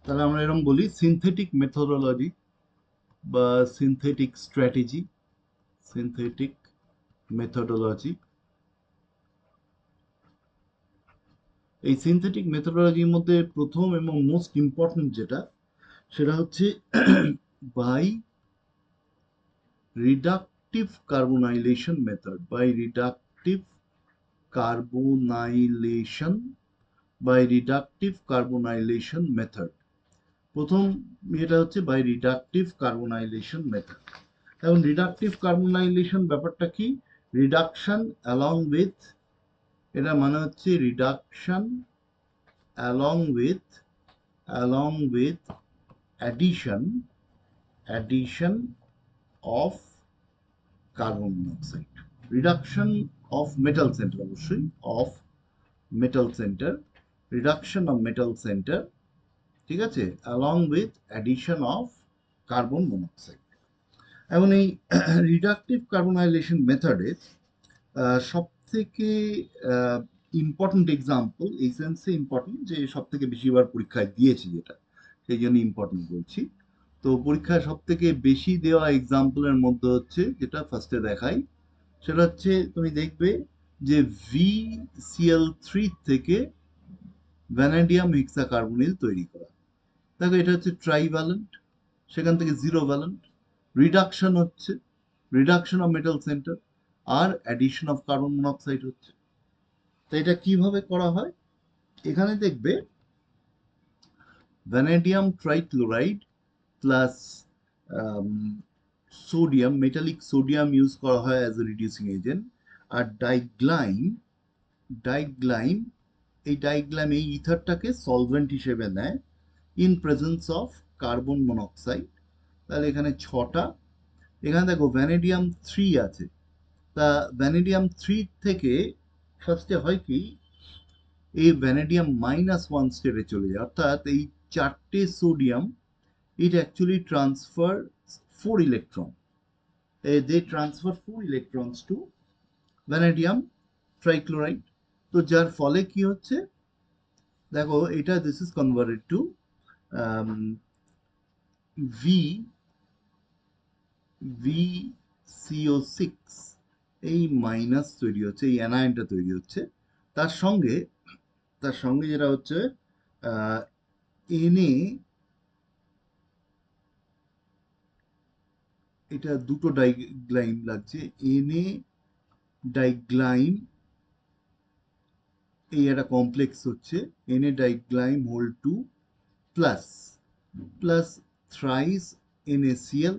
তাহলে আমরা এরকম বলি সিনথেটিক মেথোডোলজি বা সিনথেটিক স্ট্র্যাটেজি, সিনথেটিক মেথোডোলজি। এই সিনথেটিক মেথোডোলজির মধ্যে প্রথম এবং মোস্ট ইম্পর্টেন্ট যেটা, সেটা হচ্ছে by reductive carbonylation method, by reductive carbonylation, by reductive carbonylation method. প্রথম এটা হচ্ছে বাই রিডাকটিভ কার্বনাইলেশন মেথড। এখন রিডাকটিভ কার্বনাইলেশন ব্যাপারটা কি? রিডাকশন অ্যালং উইথ, এটা মানে হচ্ছে reduction along with addition of carbon monoxide, reduction of metal center, অবশ্যই of metal center, reduction of metal center, ঠিক আছে, along with addition of carbon monoxide। এখন এই রিডাকটিভ কার্বনাইলেশন মেথডে সব থেকে ইম্পর্টেন্ট এক্সাম্পল, এই সেন্সে ইম্পর্টেন্ট যে সব থেকে বেশিবার পরীক্ষায় দিয়েছি যেটা, সেই জন্য ইম্পর্টেন্ট বলছি। তো পরীক্ষায় সব থেকে বেশি দেওয়া এক্সাম্পলের মধ্যে হচ্ছে যেটা ফার্স্টে দেখাই, সেটা হচ্ছে তুমি দেখবে যে VCl3 থেকে ভ্যানাডিয়াম হেক্সাকার্বনিল তৈরি করা। দেখো এটা হচ্ছে ট্রাইভ্যালেন্ট, সেখান থেকে জিরো ভ্যালেন্ট, রিডাকশন হচ্ছে, রিডাকশন অফ মেটাল সেন্টার, আর অ্যাডিশন অফ কার্বন মনোক্সাইড হচ্ছে। তো এটা কিভাবে করা হয়? এখানে দেখবে vanadium trichloride plus sodium, metallic sodium use করা হয় অ্যাজ এ রিডিউসিং এজেন্ট। আর ডাইগ্লাইম এই ইথারটাকে সলভেন্ট হিসেবে নেয় in presence of carbon monoxide. তাহলে এখানে 6টা, এখানে দেখো ভ্যানাডিয়াম 3 আছে, তা ভ্যানেডিয়াম 3 থেকে ফার্স্টে হয় কি, এই ভ্যানেডিয়াম -1 স্টেটে চলে যায়, অর্থাৎ এই 4টে sodium it actually transfer 4 electron. They transfer 4 electrons to vanadium trichloride. তো যার ফলে কি হচ্ছে, দেখো এটা this is converted to um, V VCO6, এই মাইনাস তৈরি হচ্ছে, এই অ্যানায়নটা তৈরি হচ্ছে। তার সঙ্গে যেটা হচ্ছে Na, এটা দুটো ডাইগ্লাইম লাগছে, Na ডাইগ্লাইম, এই একটা কমপ্লেক্স হচ্ছে Na diglyme whole 2 plus thrice NaCl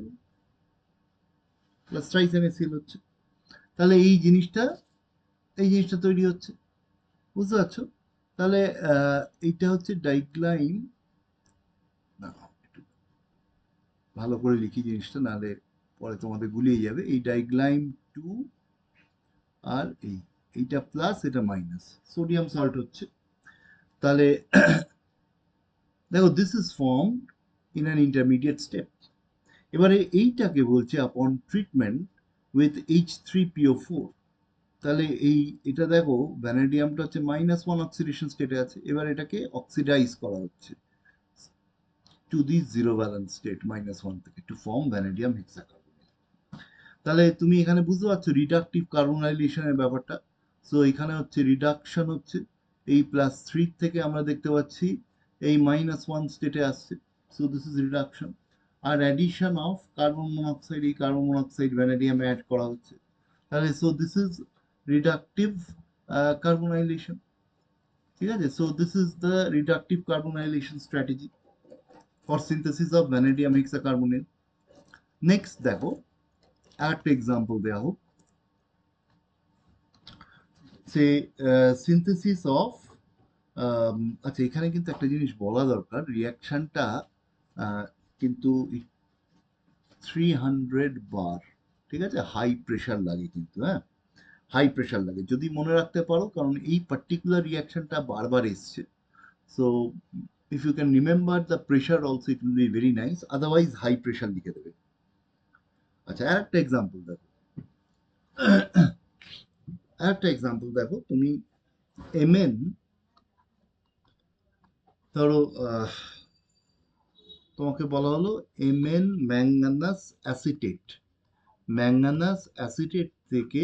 plus thrice NaCl হচ্ছে। তাহলে এই জিনিসটা তৈরি হচ্ছে, বুঝতে পারছো? তাহলে এইটা হচ্ছে ডাইগ্লাইম, না একটু ভালো করে লিখি জিনিসটা, নাহলে পরে তোমাদের গুলিয়ে যাবে। এই ডাইগ্লাইম 2 আর এইটা প্লাস, এটা মাইনাস, সোডিয়াম সল্ট হচ্ছে। তাহলে দেখো this is formed in an intermediate step. এবারে এইটাকে বলছে আপন ট্রিটমেন্ট উইথ H3PO4। তাহলে এটা দেখো ভ্যানাডিয়ামটা হচ্ছে -1 অক্সিডেশন স্টেটে আছে, এবার এটাকে অক্সিডাইজ করা হচ্ছে to the zero valence state -1 থেকে টু ফর্ম ভ্যানাডিয়াম হেক্সাকার্বনেট। তাহলে তুমি এখানে বুঝতে পারছো রিডাকটিভ কার্বনাইলেশনের ব্যাপারটা। সো এখানে হচ্ছে রিডাকশন হচ্ছে, এই +3 থেকে আমরা দেখতে পাচ্ছি এই -1 স্টেটে আসছে, সো দিস ইজ রিডাকশন। আর অ্যাডিশন অফ কার্বন মনোক্সাইড, এই কার্বন মনোক্সাইড ভ্যানাডিয়ামে অ্যাড করা হচ্ছে। তাহলে so this is reductive carbonylation, ঠিক আছে? So this is the reductive carbonylation strategy for synthesis of vanadium hexacarbonate. Next দেখো আরেকটা এক্সাম্পল দেওয়া হোক, সে সিনথেসিস অফ, আচ্ছা এখানে কিন্তু একটা জিনিস বলা দরকার, রিয়াকশনটা কিন্তু 300 বার, ঠিক আছে, হাই প্রেশার লাগে কিন্তু, হ্যাঁ হাই প্রেশার লাগে, যদি মনে রাখতে পারো, কারণ এই পার্টিকুলার রিয়াকশনটা বারবার এসছে। So if you can remember the pressure also it will be very nice, otherwise high pressure লিখে দেবে। আচ্ছা আরেকটা এক্সাম্পল দেখো, তুমি Mn, ধরো তোমাকে বলা হলো Mn ম্যাঙ্গানাস অ্যাসিটেট থেকে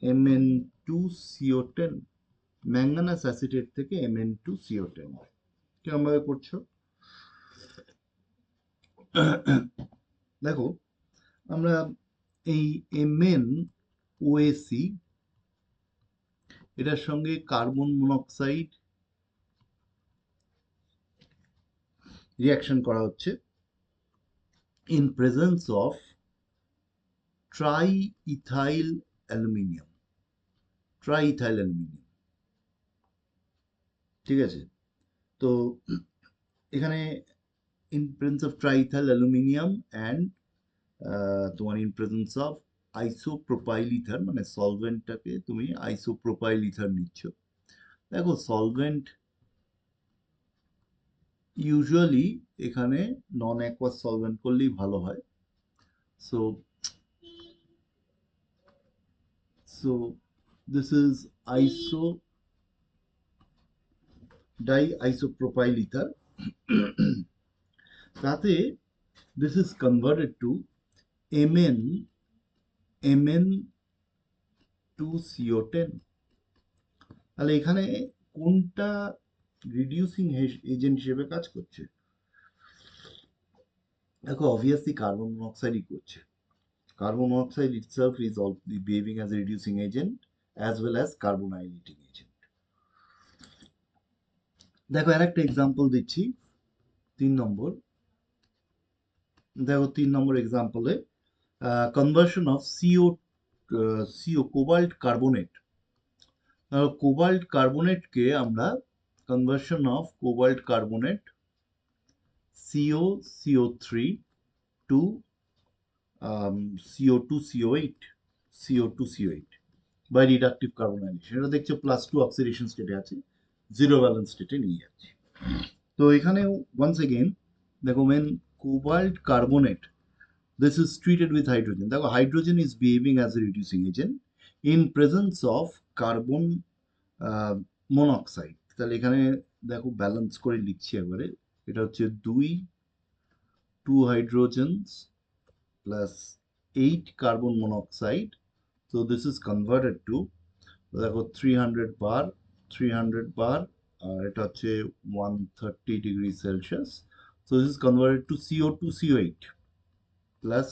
Mn2CO10, ম্যাঙ্গানাস অ্যাসিটেট থেকে Mn2CO10 কেমন ভাবে করছো? দেখো আমরা এই MnOAC, এটার সঙ্গে কার্বন মনোক্সাইড রিয়াকশন করা হচ্ছে in presence of triethyl aluminium, ঠিক আছে? তো এখানে in presence of triethyl aluminium and তোমার in presence of isopropyl ether, মানে সলভেন্টটাকে তুমি আইসোপ্রোপাইল ইথার নিচ্ছ। দেখো সলভেন্ট ইউজুয়ালি এখানে নন অ্যাকোয়াস সলভেন্ট করলেই ভালো হয়। সো দিস ইজ ডাইআইসোপ্রোপাইল ইথার, তাতে this is converted to Mn2CO10। তাহলে এখানে কোনটা রিডিউসিং এজেন্ট হিসেবে কাজ করছে? দেখো অবভিয়াসলি কার্বন মনোক্সাইডই করছে। Carbon monoxide itself is also behaving as a reducing agent as well as carbonating agent। দেখো আরেকটা এক্সাম্পল দিচ্ছি, 3 নম্বর। দেখো 3 নম্বর এক্সাম্পলে conversion of cobalt carbonate, cobalt কার্বনেটকে আমরা conversion of cobalt carbonate CO3 to CO2 CO8, CO2 CO8 by reductive carbonization. এটা দেখছো +2 অক্সিডেশন স্টেটে আছে, 0 ভ্যালেন্স স্টেটে নিয়ে যাচ্ছে। তো এখানে ওয়ান্স এগেইন দেখো main cobalt carbonate, this is treated with hydrogen. দেখো hydrogen is behaving as a reducing agent in presence of carbon monoxide. তাহলে এখানে দেখো ব্যালেন্স করে লিখছি একবারে, এটা হচ্ছে 2 hydrogens plus 8 carbon monoxide. So this is converted to দেখো 300 bar 300 bar আর এটা হচ্ছে 130 degree Celsius. So this is converted to CO2 CO8 plus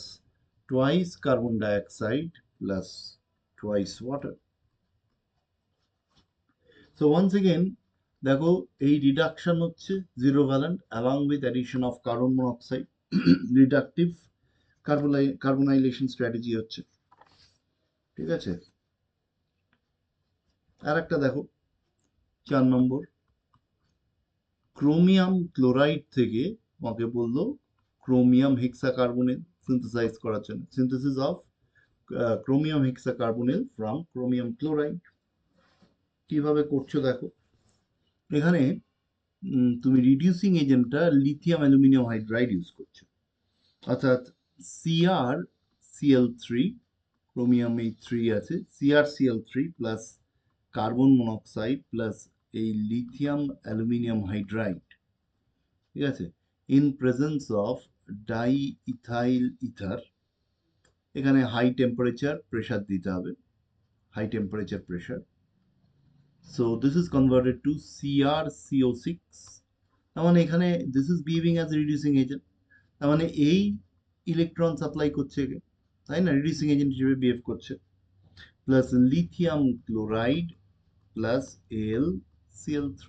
twice carbon dioxide plus twice water. So once again দেখো এই রিডাকশন হচ্ছে zero valent along with addition of carbon monoxide. Reductive carbonylation strategy হচ্ছে, ঠিক আছে। আর একটা দেখো 4 নম্বর, ক্রোমিয়াম ক্লোরাইড থেকে আমাকে বললো ক্রোমিয়াম হেক্সাকার্বনেল সিনথেসাইজ করার জন্য, synthesis of chromium hexacarbonyl from chromium chloride. কিভাবে করছো দেখো, এখানে তুমি রিডিউসিং এজেন্টটা লিথিয়াম অ্যালুমিনিয়াম হাইড্রাইড ইউজ করছো, অর্থাৎ CrCl3, ক্রোমিয়াম এই 3 আছে, CrCl3 plus carbon monoxide plus এই লিথিয়াম অ্যালুমিনিয়াম হাইড্রাইড, ঠিক আছে, in presence of diethyl ether. এখানে হাই টেম্পারেচার প্রেশার দিতে হবে, high temperature pressure. So this is converted to CrCO6। তার মানে এখানে this is behaving as reducing agent, তার মানে এই ইলেকট্রন সাপ্লাই করছে, তাই না, রিডিউসিং এজেন্ট হিসেবে বিহেভ করছে, plus lithium chloride plus AlCl3,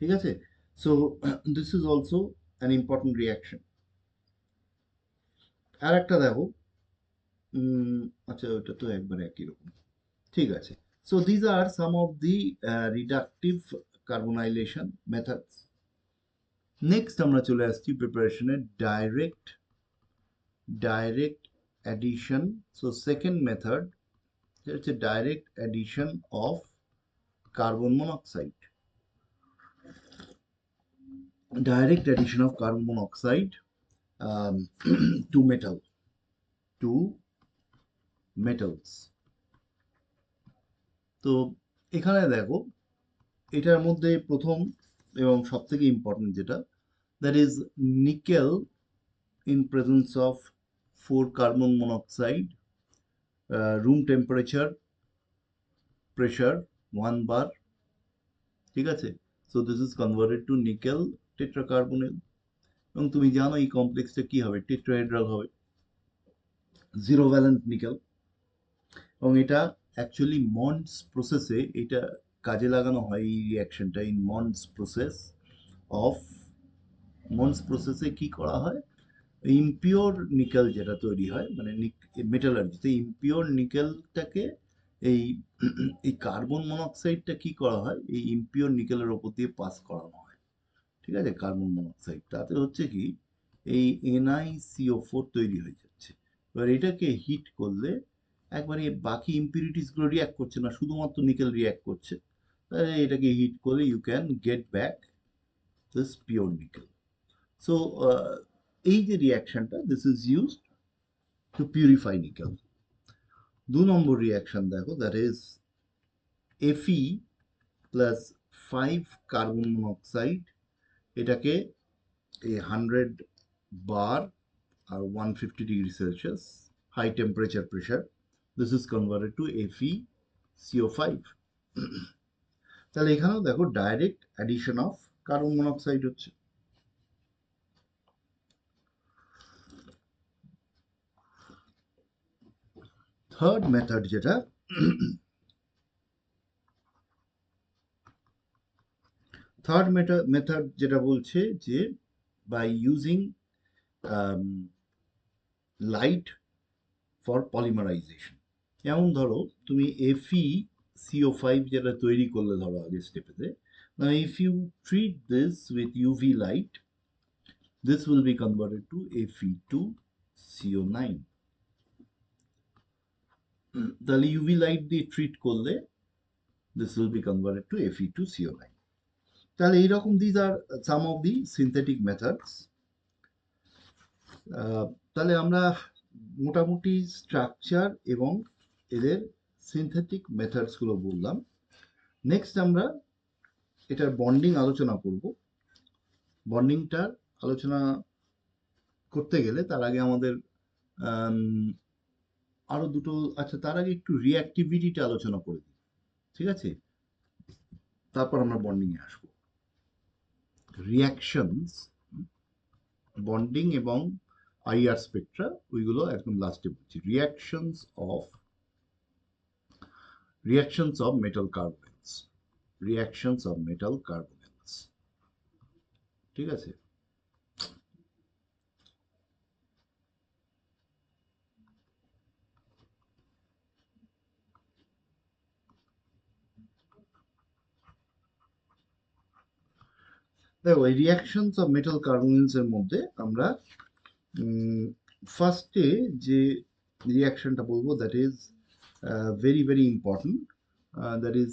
ঠিক আছে। So this is also an important reaction. আর একটা দেখো, আচ্ছা ওটা তো একবার একই রকম, ঠিক আছে। So these are some of the reductive carbonylation methods. Next আমরা চলে আসছি প্রিপারেশনে direct addition. So second method হচ্ছে direct addition of carbon monoxide. Direct addition of carbon monoxide to metals. তো এখানে দেখো এটার মধ্যে প্রথম এবং সব থেকে ইম্পর্টেন্ট যেটা, that is nickel in presence of 4 carbon monoxide, room temperature pressure 1 bar, ঠিক আছে। So this is converted to nickel tetracarbonyl, এবং তুমি জানো এই কমপ্লেক্সটা কি হবে, টেট্রাহেড্রাল হবে, 0 ভ্যালেন্ট নিকেল। এবং এটা অ্যাকচুয়ালি মন্ডস প্রসেসে এটা কাজে লাগানো হয়, এই রিয়াকশনটা ইন মন্ডস প্রসেসে কি করা হয়, ইমপিওর নিকেল যেটা তৈরি হয়, মানে মেটালার্জিতে ইমপিওর নিকেলটাকে এই এই কার্বন মনোক্সাইডটা কি করা হয়, এই ইমপিওর নিকেলের ওপর দিয়ে পাস করানো হয়, ঠিক আছে, কার্বন মনোক্সাইড। তাতে হচ্ছে কি এই NiCO4 তৈরি হয়ে যাচ্ছে। এবার এটাকে হিট করলে একবারে বাকি ইম্পিউরিটিস গুলো রিয়াক্ট করছে না, শুধুমাত্র নিকেল রিয়াক্ট করছে, তাহলে এটাকে হিট করলে you can get back this pure nickel. So এই যে রিয়াকশনটা, this is used to purify nickel. 2 নম্বর রিয়াকশন দেখো, that is Fe plus 5 carbon monoxide, এটাকে এই 100 বার আর 150 degree Celsius high temperature pressure, this is converted to FeCO5। তাহলে এখানেও দেখো direct addition of carbon monoxide হচ্ছে। থার্ড মেথড যেটা, বলছে যে by using light for polymerization. যেমন ধরো তুমি FeCO5 যেটা তৈরি করলে ধরো আগে স্টেপেতে, if you treat this with UV light, this will be converted to Fe2CO9, তাহলে ইউভি লাইট দিয়ে ট্রিট করলে this will be converted to Fe2CO9. তাহলে এইরকম these are some of the synthetic methods. তাহলে আমরা মোটামুটি স্ট্রাকচার এবং এদের সিনথেটিক মেথডস গুলো বললাম। নেক্সট আমরা এটার বন্ডিং আলোচনা করব। বন্ডিংটার আলোচনা করতে গেলে তার আগে আমাদের আরো দুটো, আচ্ছা তার আগে একটু রিঅ্যাক্টিভিটিটা আলোচনা করে দিই, ঠিক আছে? তারপর আমরা বন্ডিং এ আসবো। রিঅ্যাকশনস, বন্ডিং এবং আইআর স্পেকট্রা ওইগুলো একদম লাস্টে বলছি। Reactions of metal carbonates, reactions of metal carbonates, ঠিক আছে? দেখো এই রিঅ্যাকশনস অফ মেটাল কার্বনেটস এর মধ্যে আমরা ফার্স্টে যে রিঅ্যাকশনটা বলবো that is very very important, that is,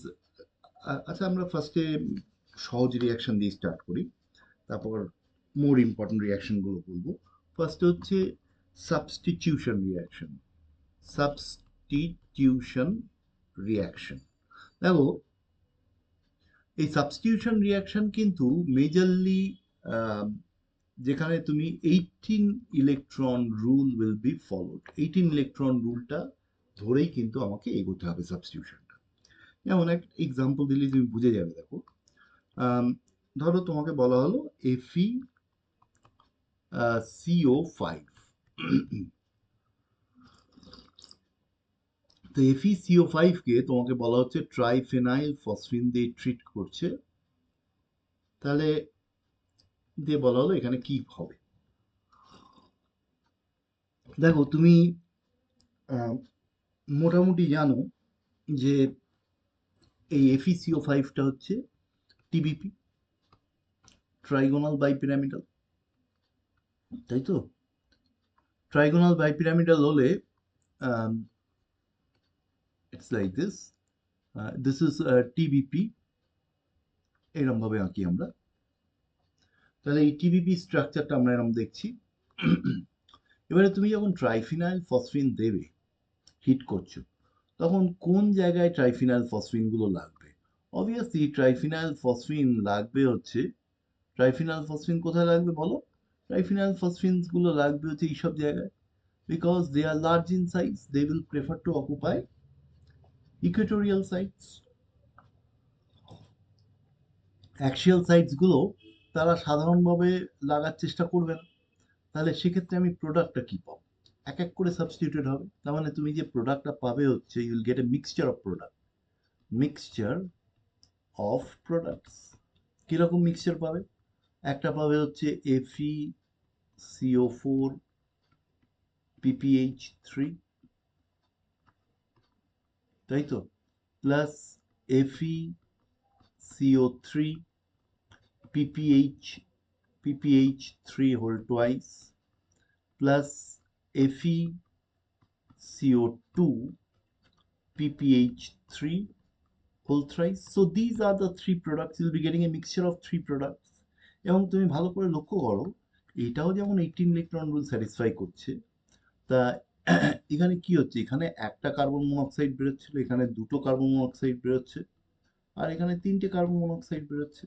আচ্ছা আমরা ফার্স্টে সহজ রিঅ্যাকশন দিয়ে স্টার্ট করি, তারপর মোর ইম্পর্টেন্ট রিঅ্যাকশন গুলো বলবো। ফার্স্টে হচ্ছে সাবস্টিটিউশন রিঅ্যাকশন। সাবস্টিটিউশন রিঅ্যাকশন, দেখো এই সাবস্টিটিউশন রিঅ্যাকশন কিন্তু মেজরলি যেখানে তুমি 18 electron rule will be followed, 18 electron রুলটা ধরেই কিন্তু আমাকে এগোতে হবে সাবস্টিটিউশনটা। যেমন একটা এক্সাম্পল দিলে তুমি বুঝে যাবে। দেখো ধরো তোমাকে বলা হলো FeCO5, তো FeCO5 কে তোমাকে বলা হচ্ছে ট্রাইফেনাইল ফসফিন দিয়ে ট্রিট করছে, তাহলে দিয়ে বলা হলো এখানে কি হবে। দেখো তুমি মোটামুটি জানো যে এই FeCO5টা হচ্ছে টিবিপি, ট্রাইগোনাল বাইপিরামিডাল, তাই তো? ট্রাইগোনাল বাইপিরামিডাল হলে it's like this, this is টিবিপি, এরকম ভাবে আঁকি আমরা। তাহলে এই টিবিপি স্ট্রাকচারটা আমরা এরকম দেখছি। এবারে তুমি যখন ট্রাইফিনাইল ফসফিন দেবে, হিট করছো, তখন কোন জায়গায় ট্রাইফিনাইল ফসফিন গুলো লাগবে? অবভিয়াসলি ট্রাইফিনাইল ফসফিন লাগবে হচ্ছে, ট্রাইফিনাইল ফসফিন কোথায় লাগবে বলো? ট্রাইফিনাইল ফসফিনস গুলো লাগবে হচ্ছে এইসব জায়গায়, because they are large in size, they will prefer to occupy equatorial sites. Axial sites গুলো তারা সাধারণভাবে লাগার চেষ্টা করবে না, তাহলে সেক্ষেত্রে আমি প্রোডাক্টটা কি পাবো? এক এক করে সাবস্টিটিউটেড হবে, তার মানে তুমি যে প্রোডাক্টটা পাবে হচ্ছে you will get a mixture of product, mixture of products. কিরকম মিক্সচার পাবে? একটা পাবে হচ্ছে FeCO4 PPH3, তাই তো? Plus FeCO3 PPH3 whole twice, plus FeCO2 PPH3 whole thrice. So these are the three products. You'll be getting a mixture of three products. এবং তুমি ভালো করে লক্ষ্য করো, এটাও যেমন 18 ইলেকট্রন রুল স্যাটিসফাই করছে, তা এখানে কি হচ্ছে? এখানে একটা কার্বন মনোক্সাইড বেরোচ্ছিল, এখানে দুটো কার্বন মনোক্সাইড বেরোচ্ছে, আর এখানে তিনটে কার্বন মনোক্সাইড বেরোচ্ছে।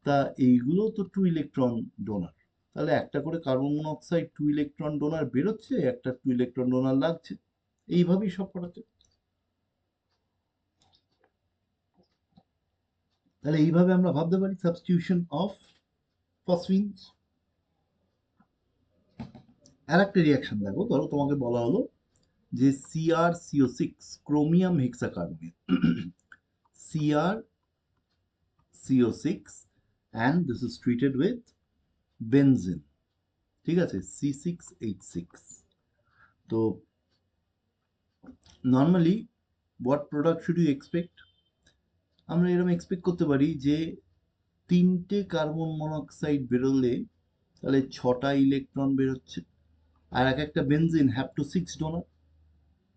তা এইগুলো তো 2 ইলেকট্রন ডোনার, তাহলে একটা করে কার্বন মনোক্সাইড 2 ইলেকট্রন ডোনার বেরোচ্ছে, একটা 2 ইলেকট্রন ডোনার লাগছে, এইভাবেই সব করাচ্ছে। তাহলে এইভাবে আমরা ভাবতে পারি সাবস্টিটিউশন অফ ফসফিনস। আর একটা রিয়াকশন দেখো, ধরো তোমাকে বলা হলো যে CrCO6 chromium hexacarbonate, CrCO6 and this is treated with benzene, ঠিক আছে, C6H6। তো normally what product should you expect? আমরা এরকম এক্সপেক্ট করতে পারি যে তিনটে কার্বন মনোক্সাইড বেরোলে তাহলে 6টা ইলেকট্রন বেরোচ্ছে, আর এক একটা বেনজিন হ্যাভ টু 6 ডোনার,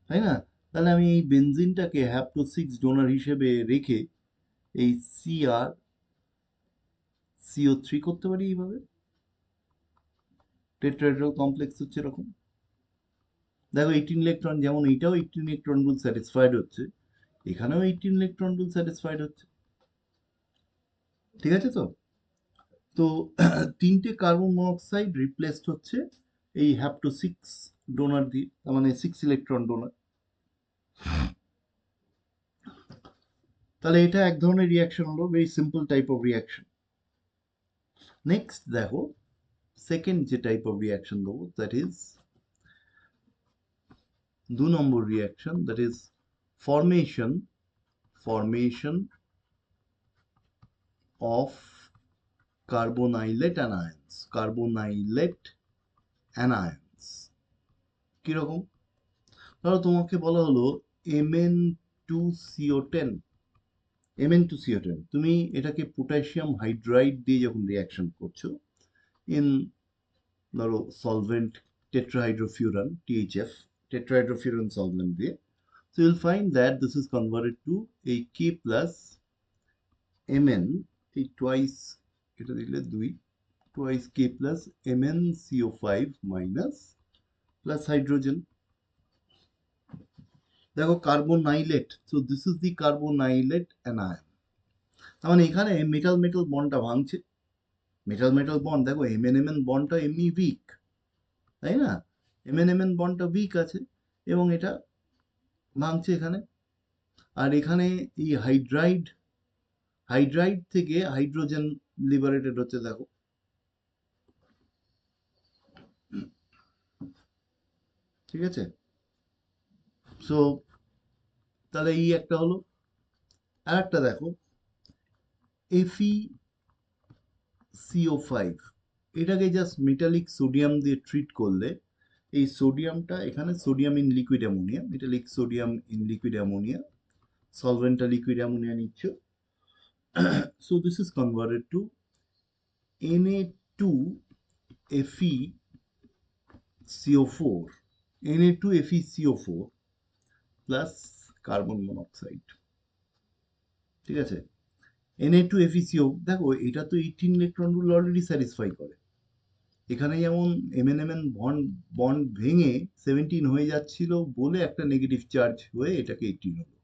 তাই না? তাহলে আমি এই বেনজিনটাকে হ্যাপ্টো 6 ডোনার হিসেবে রেখে এই Cr CO3 করতে পারি এইভাবে। টেট্রাহেড্রাল কমপ্লেক্স হচ্ছে এরকম। দেখো 18 ইলেকট্রন, যেমন এইটাও 18 ইলেকট্রন রুল স্যাটিসফাইড হচ্ছে, এখানেও 18 ইলেকট্রন রুল স্যাটিসফাইড হচ্ছে। ঠিক আছে তো? তো তিনটে কার্বন মনোক্সাইড রিপ্লেসড হচ্ছে এই হ্যাপ্টো 6 ডোনার দিয়ে, তার মানে 6 ইলেকট্রন ডোনার। তাহলে এটা এক ধরনের রিয়াকশন হলো, very simple type of reaction. Next দেখো সেকেন্ড যে টাইপ অফ রিয়াকশন দেবো, দ্যাট ইজ 2 নম্বর reaction, that is formation of carbonylate anions। কিরকম? ধরো তোমাকে বলা হলো Mn2CO10, তুমি এটাকে পটাশিয়াম হাইড্রাইড দিয়ে যখন রিয়াকশন করছো ইন, ধরো solvent tetrahydrofuran THF, tetrahydrofuran solvent দিয়ে, so you'll find that this is converted to a K plus Mn, এই twice, এটা দিলে 2, twice K plus MnCO5 minus plus hydrogen। দেখো carbonylate, so this is the carbonylate anion. তার মানে এখানে মেটাল মেটাল বন্ডটা ভাঙছে। মেটাল মেটাল বন্ড দেখো MnMn বন্ডটা এমনি উইক, তাই না? MnMn বন্ডটা উইক আছে এবং এটা ভাঙছে এখানে। আর এখানে এই হাইড্রাইড থেকে হাইড্রোজেন লিবারেটেড হচ্ছে, দেখো। ঠিক আছে? সো তাহলে এই একটা হলো। আর একটা দেখো FeCO5, এটাকে জাস্ট মেটালিক সোডিয়াম দিয়ে ট্রিট করলে এই সোডিয়ামটা, এখানে sodium in liquid ammonia, metallic sodium in liquid ammonia, সলভেন্টটা লিকুইড অ্যামোনিয়া নিচ্ছ, so this is converted to Na2FeCO4, Na2FeCO4 plus carbon monoxide. ঠিক আছে? Na2FeCO, দেখো এটা তো 18 ইলেকট্রন রুল অলরেডি স্যাটিসফাই করে। এখানে যেমন MnMn বন্ড ভেঙে 17 হয়ে যাচ্ছিল বলে একটা নেগেটিভ চার্জ হয়ে এটাকে 18 হলো।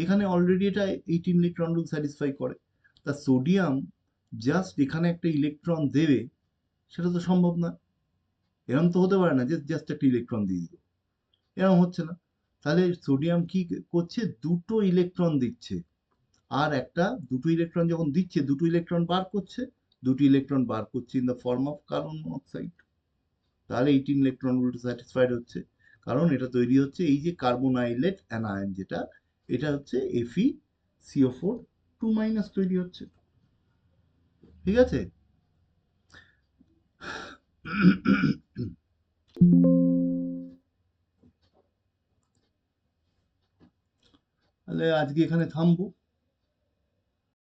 এখানে অলরেডি এটা 18 ইলেকট্রন রুল স্যাটিসফাই করে। তা সোডিয়াম জাস্ট এখানে একটা ইলেকট্রন দেবে, সেটা তো সম্ভব না। এরকম তো হতে পারে না যে জাস্ট একটা ইলেকট্রন দিয়ে দিল, এরকম হচ্ছে না। তাহলে সোডিয়াম কি করছে? দুটো ইলেকট্রন দিচ্ছে, আর দুটো ইলেকট্রন যখন দিচ্ছে, দুটো ইলেকট্রন বার করছে, in the form of carbon monoxide. তাহলে 18 ইলেকট্রন রুলটা স্যাটিসফাইড হচ্ছে, কারণ এটা তৈরি হচ্ছে এই যে কার্বোনাইলেট অ্যানায়ন, যেটা এটা হচ্ছে FeCO4 2- তৈরি হচ্ছে। ঠিক আছে? তাহলে আজকে এখানে থামবো।